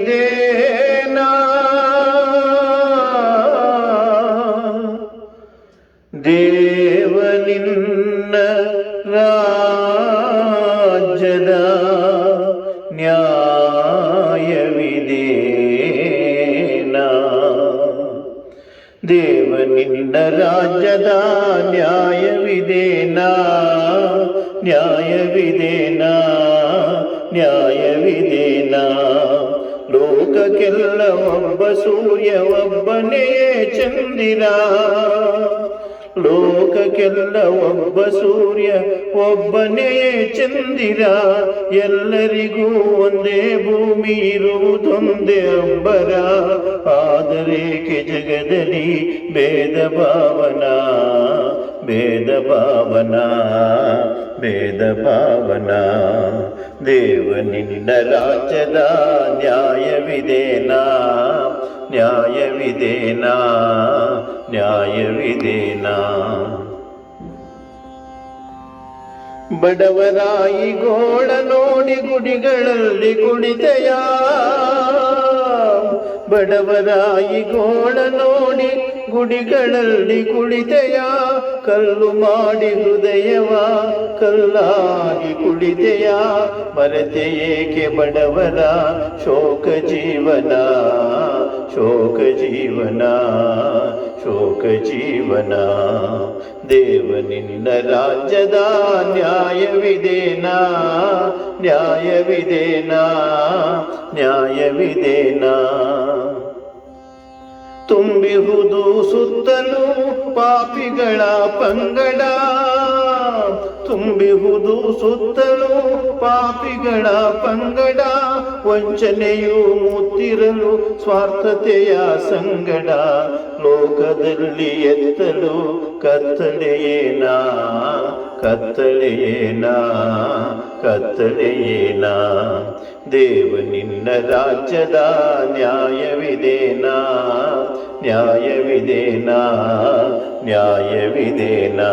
ನ್ಯಾಯವಿದೇನಾ ದೇವ ನಿನ್ನ ರಾಜ್ಯದ ನ್ಯಾಯವಿದೇನಾ ದೇವ ನಿನ್ನ ರಾಜ್ಯದ ನ್ಯಾಯವಿದೇನಾ ನ್ಯಾಯವಿದೇನಾ ನ್ಯಾಯವಿದೇನಾ ಲೋಕಕ್ಕೆಲ್ಲ ಒಬ್ಬ ಸೂರ್ಯ ಒಬ್ಬನೇ ಚಂದಿರ ಲೋಕಕ್ಕೆಲ್ಲ ಒಬ್ಬ ಸೂರ್ಯ ಒಬ್ಬನೇ ಚಂದಿರ ಎಲ್ಲರಿಗೂ ಒಂದೇ ಭೂಮಿ ಇರುವುದೊಂದೇ ಅಂಬರ ಆದರೇಕೆ ಜಗದಲ್ಲಿ ಭೇದ ಭಾವನಾ ಭೇದ ಭಾವನಾ ಭೇದ ಭಾವನಾ ದೇವ ನಿನ್ನ ರಾಜ್ಯದ ನ್ಯಾಯವಿದೇನಾ ನ್ಯಾಯವಿದೇನಾ ನ್ಯಾಯವಿದೇನಾ ಬಡವರಾಯಿ ಗೋಳ ನೋಡಿ ಗುಡಿಗಳಲ್ಲಿ ಕುಳಿತೆಯ ಬಡವರಾಯಿ ಗೋಳ ನೋಡಿ ಗುಡಿಗಳಲ್ಲಿ ಕುಳಿತೆಯ ಕಲ್ಲು ಮಾಡಿ ಹೃದಯವ ಕಲ್ಲಾಗಿ ಕುಳಿತೆಯ ಮರೆತೆ ಏಕೆ ಬಡವರ ಶೋಕ ಜೀವನ ಶೋಕ ಜೀವನ ಶೋಕ ಜೀವನ ದೇವ ನಿನ್ನ ರಾಜ್ಯದ ನ್ಯಾಯವಿದೇನಾ ನ್ಯಾಯವಿದೇನಾ ನ್ಯಾಯವಿದೇನಾ ತುಂಬಿಹುದು ಸುತ್ತಲೂ ಪಾಪಿಗಳ ಪಂಗಡ ತುಂಬಿಹುದು ಸುತ್ತಲೂ ಪಾಪಿಗಳ ಪಂಗಡ ವಂಚನೆಯು ಮುತ್ತಿರಲು ಸ್ವಾರ್ಥತೆಯ ಸಂಗಡ ಲೋಕದಲ್ಲಿ ಎತ್ತಲು ಕತ್ತಲೆಯೇನಾ ಕತ್ತಲೆಯೇನಾ ಕತ್ತಲೆಯೇನಾ ದೇವ ನಿನ್ನ ರಾಜ್ಯದ ನ್ಯಾಯವಿದೇನಾ ನ್ಯಾಯವಿದೇನಾ ನ್ಯಾಯವಿದೇನಾ